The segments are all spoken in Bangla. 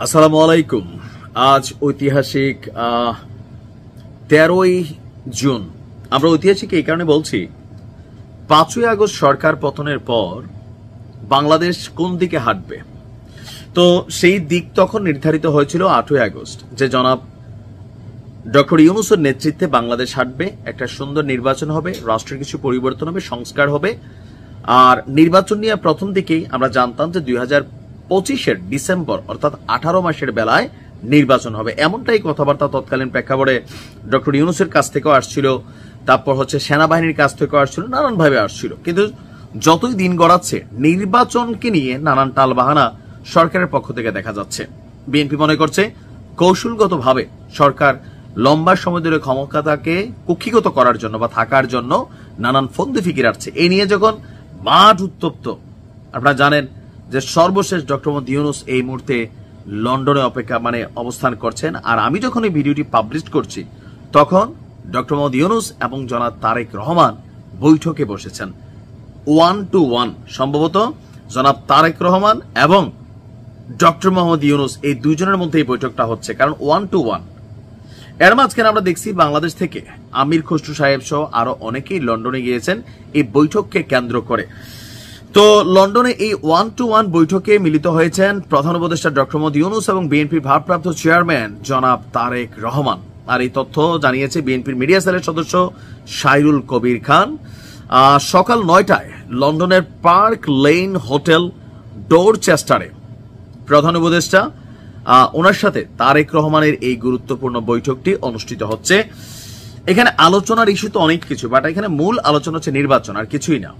আসসালামু আলাইকুম। আজ ঐতিহাসিক 13ই জুন। আমরা ঐতিহাসিক এই কারণে বলছি, 5ই আগস্ট সরকার পতনের পর বাংলাদেশ কোন দিকে হাঁটবে, তো সেই দিক তখন নির্ধারিত হয়েছিল 8ই আগস্ট, যে জনাব ডক্টর ইউনূসের নেতৃত্বে বাংলাদেশ হাঁটবে, একটা সুন্দর নির্বাচন হবে, রাষ্ট্রের কিছু পরিবর্তন হবে, সংস্কার হবে। আর নির্বাচন নিয়ে প্রথম দিকেই আমরা জানতাম যে 2025-এর ডিসেম্বর অর্থাৎ 18 মাসের বেলায় নির্বাচন হবে, এমনটাই কথাবার্তা তৎকালীন প্রেক্ষাপটে ডক্টর ইউনূসের কাছ থেকেও আসছিল, তারপর সেনাবাহিনীর কাছ থেকেও আসছিল, নানানভাবে আসছিল। কিন্তু যতই দিন গড়াচ্ছে নির্বাচনকে নিয়ে নানান টালবাহানা সরকারের পক্ষ থেকে দেখা যাচ্ছে। বিএনপি মনে করছে কৌশলগতভাবে সরকার লম্বা সময় ধরে ক্ষমতাকে কুক্ষিগত করার জন্য বা থাকার জন্য নানান ফন্দি ফিকির আসছে। এই নিয়ে যখন মাঠ উত্তপ্ত, আপনারা জানেন যে সর্বশেষ ডক্টর মোহাম্মদ ইউনূস এই মুহূর্তে লন্ডনে অবস্থান করছেন। আর আমি যখন এই ভিডিওটি পাবলিশ করছি তখন ডক্টর মোহাম্মদ ইউনূস এবং জনাব তারেক রহমান বৈঠকে বসেছেন 1 to 1। সম্ভবত জনাব তারেক রহমান এবং ডক্টর মোহাম্মদ ইউনূস এই দুইজনের মধ্যে এই বৈঠকটা হচ্ছে, কারণ 1 to 1। এর মাঝখানে আমরা দেখছি বাংলাদেশ থেকে আমির খসরু সাহেব সহ আরো অনেকেই লন্ডনে গিয়েছেন এই বৈঠককে কেন্দ্র করে। তো লন্ডনে এই 1 to 1 বৈঠকে মিলিত হয়েছেন প্রধান উপদেষ্টা ডক্টর মোহাম্মদ ইউনূস এবং বিএনপির ভারপ্রাপ্ত চেয়ারম্যান জনাব তারেক রহমান। আর এই তথ্য জানিয়েছে বিএনপির মিডিয়া সেলের সদস্য সাইরুল কবির খান। সকাল 9টায় লন্ডনের পার্ক লেন হোটেল ডোরচেস্টারে প্রধান উপদেষ্টা ওনার সাথে তারেক রহমানের এই গুরুত্বপূর্ণ বৈঠকটি অনুষ্ঠিত হচ্ছে। এখানে আলোচনার ইস্যু তো অনেক কিছু, বাট এখানে মূল আলোচনা হচ্ছে নির্বাচন, আর কিছুই না।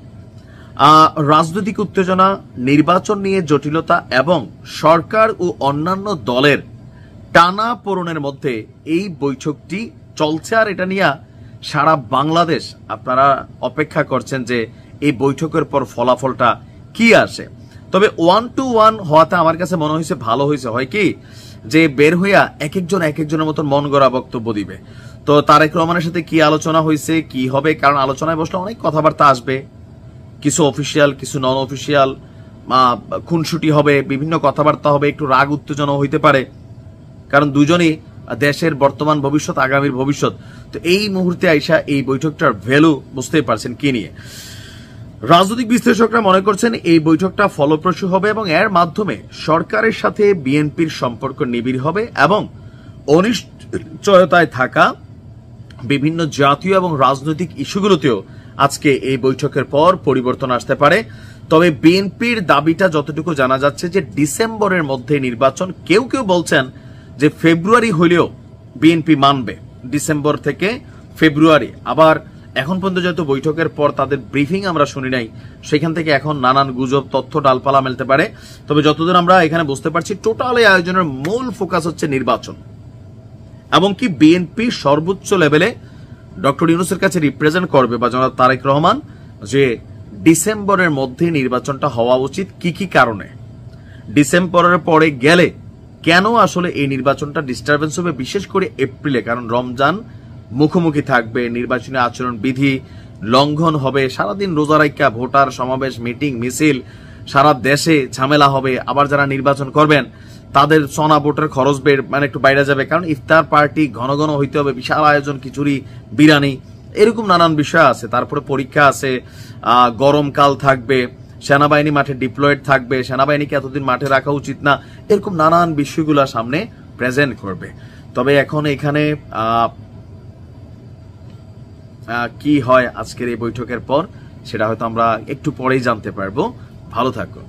রাজনৈতিক উত্তেজনা, নির্বাচন নিয়ে জটিলতা এবং সরকার ও অন্যান্য দলের টানাপোড়েনের মধ্যে এই বৈঠকটি চলছে। আর এটা নিয়ে সারা বাংলাদেশ আপনারা অপেক্ষা করছেন যে এই বৈঠকের পর ফলাফলটা কি আসে। তবে 1 to 1 হওয়াতে আমার কাছে মনে হয়েছে ভালো হয়েছে। হয় কি যে বের হইয়া এক একজনের মতন মন গড়া বক্তব্য দিবে। তো তারেক রহমানের সাথে কি আলোচনা হয়েছে, কি হবে, কারণ আলোচনায় বসলে অনেক কথাবার্তা আসবে, কিছু অফিসিয়াল কিছু নন অফিসিয়াল, খুনসুটি হবে, বিভিন্ন কথাবার্তা হবে, একটু রাগ উত্তেজনা হইতে পারে, কারণ দুজনই দেশের বর্তমান ভবিষ্যৎ, আগামীর ভবিষ্যৎ। তো এই মুহূর্তে আইসা এই বৈঠকটার ভ্যালু বুঝতেই পারছেন কি নিয়ে। রাজনৈতিক বিশ্লেষকরা মনে করছেন এই বৈঠকটা ফলপ্রসূ হবে এবং এর মাধ্যমে সরকারের সাথে বিএনপির সম্পর্ক নিবিড় হবে এবং অনিশ্চয়তায় থাকা বিভিন্ন জাতীয় এবং রাজনৈতিক ইস্যুগুলোতেও আজকে এই বৈঠকের পর পরিবর্তন আসতে পারে। তবে বিএনপির দাবিটা যতটুকু জানা যাচ্ছে যে ডিসেম্বরের মধ্যে নির্বাচন, কেউ কেউ বলছেন যে ফেব্রুয়ারি হইলেও বিএনপি মানবে, ডিসেম্বর থেকে ফেব্রুয়ারি। আবার এখন পর্যন্ত যেহেতু বৈঠকের পর তাদের ব্রিফিং আমরা শুনি নাই, সেখান থেকে এখন নানান গুজব, তথ্য ডালপালা মেলতে পারে। তবে যতদূর আমরা এখানে বুঝতে পারছি টোটাল এই আয়োজনের মূল ফোকাস হচ্ছে নির্বাচন, এমনকি বিএনপি সর্বোচ্চ লেভেলে ডক্টর ইউনূসের কাছে রিপ্রেজেন্ট করবে বা জনাব তারেক রহমান যে ডিসেম্বরের মধ্যে নির্বাচনটা হওয়া উচিত, কি কি কারণে, ডিসেম্বরের পরে গেলে কেন আসলে এই নির্বাচনটা ডিস্টারবেন্স হবে, বিশেষ করে এপ্রিলে, কারণ রমজান মুখোমুখি থাকবে, নির্বাচনী আচরণ বিধি লঙ্ঘন হবে, সারাদিন রোজা রাখা, ভোটার সমাবেশ, মিটিং মিছিল, সারা দেশে ঝামেলা হবে। আবার যারা নির্বাচন করবেন তাদের সোনা ভোটের খরচ একটু বাইরে যাবে, কারণ ইফতার পার্টি ঘন ঘন হইতে হবে, বিশাল আয়োজন, খিচুড়ি, বিরিয়ানি, এরকম নানান বিষয় আছে। তারপরে পরীক্ষা আছে, গরমকাল থাকবে, সেনাবাহিনী মাঠে ডিপ্লয়েড থাকবে, সেনাবাহিনীকে এতদিন মাঠে রাখা উচিত না, এরকম নানান বিষয়গুলো সামনে প্রেজেন্ট করবে। তবে এখন এখানে কি হয় আজকের এই বৈঠকের পর, সেটা হয়তো আমরা একটু পরেই জানতে পারবো। ভালো থাকুন।